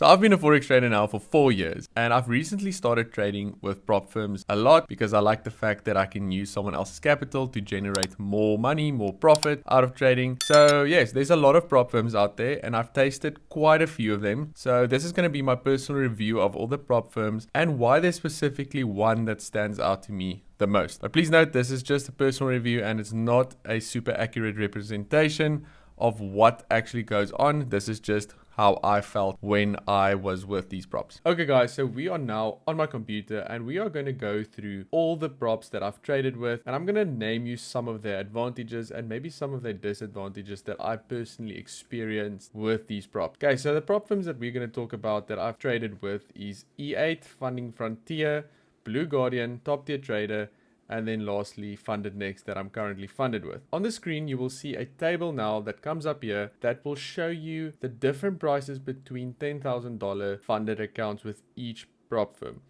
So I've been a Forex trader now for 4 years, and I've recently started trading with prop firms a lot because I like the fact that I can use someone else's capital to generate more money, more profit out of trading. So yes, there's a lot of prop firms out there, and I've tasted quite a few of them. So this is going to be my personal review of all the prop firms and why there's specifically one that stands out to me the most. But please note, this is just a personal review and it's not a super accurate representation of what actually goes on. This is just how I felt when I was with these props. Okay guys, so we are now on my computer and we are going to go through all the props that I've traded with, and I'm going to name you some of their advantages and maybe some of their disadvantages that I personally experienced with these props. Okay, so the prop firms that we're going to talk about that I've traded with is E8, Funding Frontier, Blue Guardian, TopTier Trader, and then lastly FundedNext that I'm currently funded with. On the screen you will see a table now that comes up here that will show you the different prices between $10,000 funded accounts with each prop firm.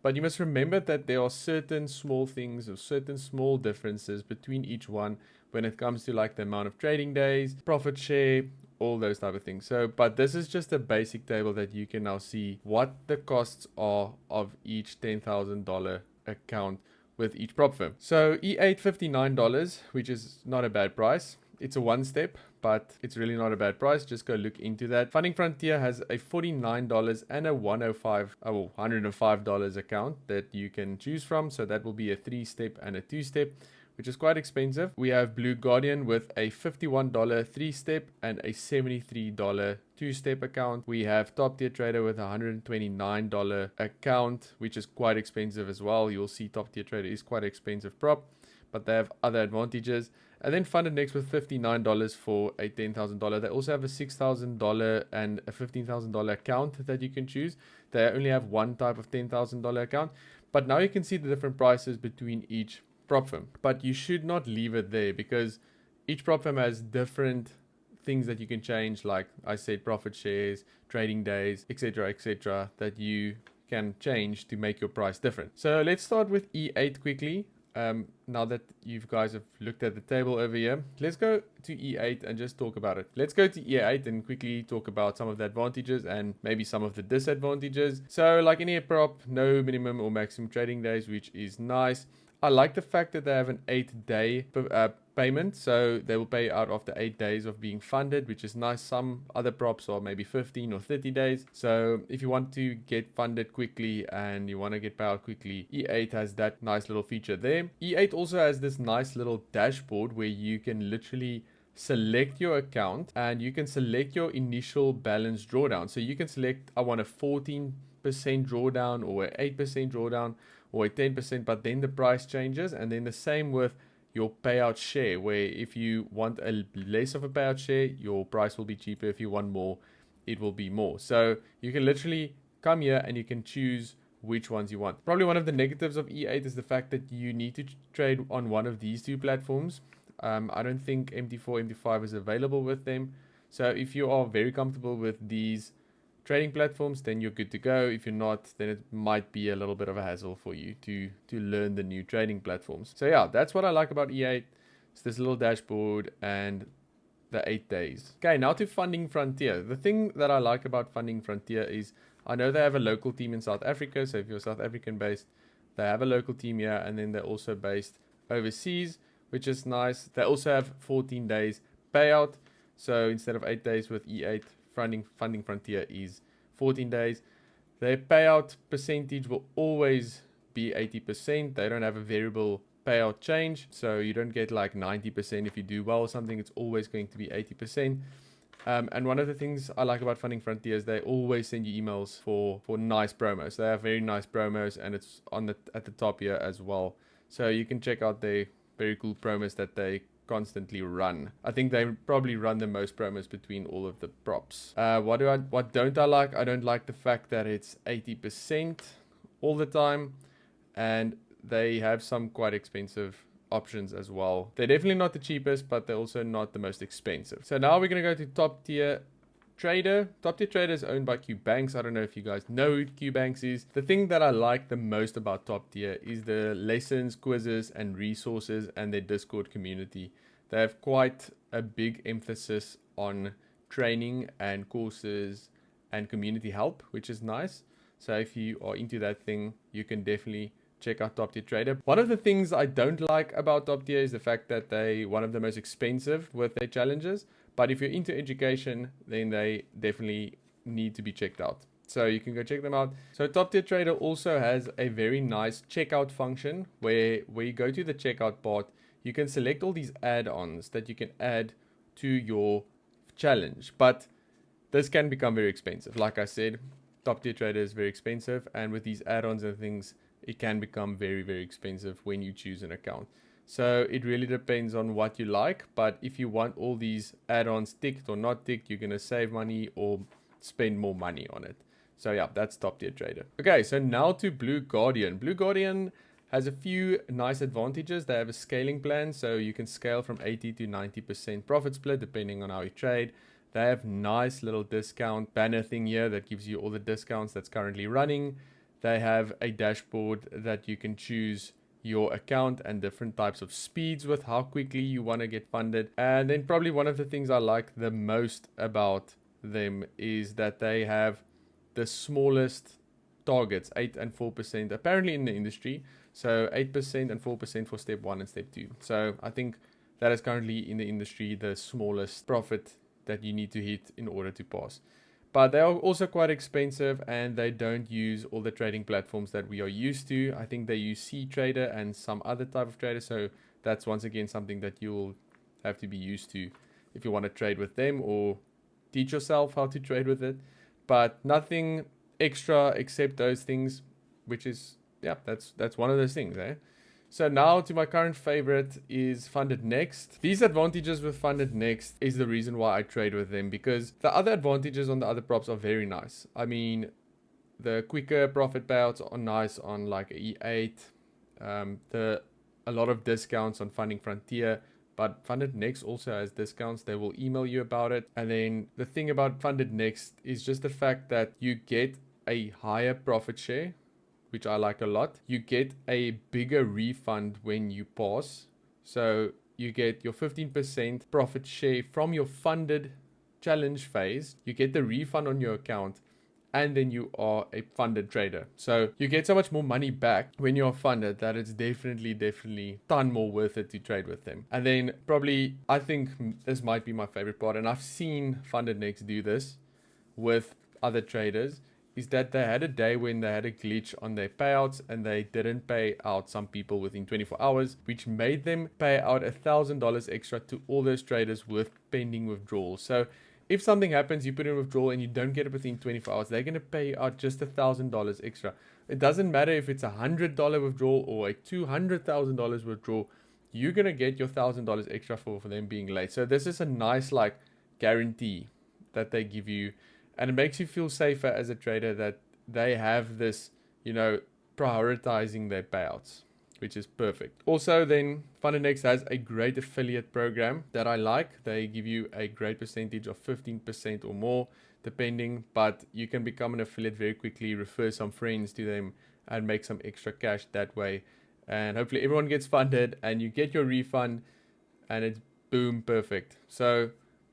But you must remember that there are certain small things or certain small differences between each one when it comes to like the amount of trading days, profit share, all those type of things. So, but this is just a basic table that you can now see what the costs are of each $10,000 account with each prop firm. So E8 $59, which is not a bad price. It's a one step, but it's really not a bad price. Just go look into that. Funding Frontier has a $49 and a $105 account that you can choose from. So that will be a 3-step and a 2-step, which is quite expensive. We have Blue Guardian with a $51 3-step and a $73 2-step account. We have TopTier Trader with a $129 account, which is quite expensive as well. You'll see TopTier Trader is quite an expensive prop, but they have other advantages. And then FundedNext with $59 for a $10,000. They also have a $6,000 and a $15,000 account that you can choose. They only have one type of $10,000 account, but now you can see the different prices between each prop firm. But you should not leave it there because each prop firm has different things that you can change, like I said, profit shares, trading days, etc., that you can change to make your price different. So let's start with E8 quickly. Now that you guys have looked at the table over here, let's go to E8 and just talk about it. Let's go to E8 and quickly talk about some of the advantages and maybe some of the disadvantages. So like any prop, no minimum or maximum trading days, which is nice. I like the fact that they have an 8-day payment, so they will pay out after 8 days of being funded, which is nice. Some other props are maybe 15 or 30 days. So if you want to get funded quickly and you want to get paid out quickly, E8 has that nice little feature there. E8 also has this nice little dashboard where you can literally select your account and you can select your initial balance drawdown. So you can select, I want a 14% drawdown or an 8% drawdown or a 10%, but then the price changes. And then the same with your payout share, where if you want a less of a payout share, your price will be cheaper. If you want more, it will be more. So you can literally come here and you can choose which ones you want. Probably one of the negatives of E8 is the fact that you need to trade on one of these two platforms. I don't think MT4, MT5 is available with them. So if you are very comfortable with these trading platforms, then you're good to go. If you're not, then it might be a little bit of a hassle for you to learn the new trading platforms. So yeah, that's what I like about E8. It's this little dashboard and the 8 days. Okay, now to Funding Frontier. The thing that I like about Funding Frontier is I know they have a local team in South Africa. So if you're South African based, they have a local team here, and then they're also based overseas, which is nice. They also have 14 days payout. So instead of 8 days with E8, Funding Frontier is 14 days. Their payout percentage will always be 80%. They don't have a variable payout change, so you don't get like 90% if you do well or something. It's always going to be 80%. And one of the things I like about Funding Frontier is they always send you emails for nice promos. They have very nice promos, and it's at the top here as well. So you can check out their very cool promos that they constantly run. I think they probably run the most promos between all of the props. What don't I like? I don't like the fact that it's 80% all the time, and they have some quite expensive options as well. They're definitely not the cheapest, but they're also not the most expensive. So now we're going to go to TopTier Trader. TopTier Trader is owned by QBanks. I don't know if you guys know who QBanks is. The thing that I like the most about TopTier is the lessons, quizzes, and resources, and their Discord community. They have quite a big emphasis on training and courses and community help, which is nice. So if you are into that thing, you can definitely check out TopTier Trader. One of the things I don't like about TopTier is the fact that they one of the most expensive with their challenges. But if you're into education, then they definitely need to be checked out. So you can go check them out. So TopTier Trader also has a very nice checkout function where you go to the checkout part, you can select all these add-ons that you can add to your challenge. But this can become very expensive. Like I said, TopTier Trader is very expensive, and with these add-ons and things, it can become very, very expensive when you choose an account. So it really depends on what you like. But if you want all these add-ons ticked or not ticked, you're going to save money or spend more money on it. So yeah, that's TopTier Trader. Okay, so now to Blue Guardian. Blue Guardian has a few nice advantages. They have a scaling plan, so you can scale from 80 to 90% profit split depending on how you trade. They have nice little discount banner thing here that gives you all the discounts that's currently running. They have a dashboard that you can choose your account and different types of speeds with how quickly you want to get funded. And then probably one of the things I like the most about them is that they have the smallest targets, 8 and 4% apparently in the industry. So 8% and 4% for step 1 and step 2. So I think that is currently in the industry the smallest profit that you need to hit in order to pass. But they are also quite expensive, and they don't use all the trading platforms that we are used to. I think they use C-Trader and some other type of trader. So that's once again something that you'll have to be used to if you want to trade with them or teach yourself how to trade with it. But nothing extra except those things, which is, yeah, that's one of those things, eh? So now to my current favorite is FundedNext. These advantages with FundedNext is the reason why I trade with them, because the other advantages on the other props are very nice. I mean, the quicker profit payouts are nice on like E8. A lot of discounts on Funding Frontier. But FundedNext also has discounts. They will email you about it. And then the thing about FundedNext is just the fact that you get a higher profit share, which I like a lot. You get a bigger refund when you pass. So you get your 15% profit share from your funded challenge phase. You get the refund on your account. And then you are a funded trader. So you get so much more money back when you're funded that it's definitely ton more worth it to trade with them. And then probably, I think this might be my favorite part, and I've seen FundedNext do this with other traders, is that they had a day when they had a glitch on their payouts and they didn't pay out some people within 24 hours, which made them pay out $1,000 extra to all those traders with pending withdrawals. So if something happens, you put in withdrawal and you don't get it within 24 hours, they're going to pay out just $1,000 extra. It doesn't matter if it's $100 withdrawal or a $200,000 withdrawal, you're going to get your $1,000 extra for them being late. So this is a nice like guarantee that they give you, and it makes you feel safer as a trader that they have this, prioritizing their payouts, which is perfect. Also, then FundedNext has a great affiliate program that I like. They give you a great percentage of 15% or more, depending, but you can become an affiliate very quickly, refer some friends to them, and make some extra cash that way. And hopefully everyone gets funded and you get your refund, and it's boom, perfect. So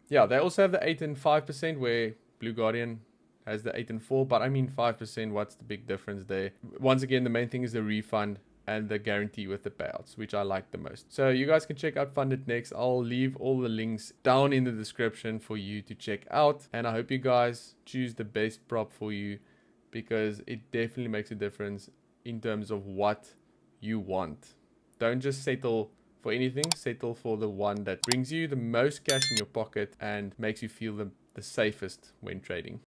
yeah, they also have the 8 and 5%, where Blue Guardian has the 8 and 4, but I mean 5%, what's the big difference there? Once again, the main thing is the refund and the guarantee with the payouts, which I like the most. So you guys can check out FundedNext. I'll leave all the links down in the description for you to check out. And I hope you guys choose the best prop for you, because it definitely makes a difference in terms of what you want. Don't just settle for anything. Settle for the one that brings you the most cash in your pocket and makes you feel the safest when trading.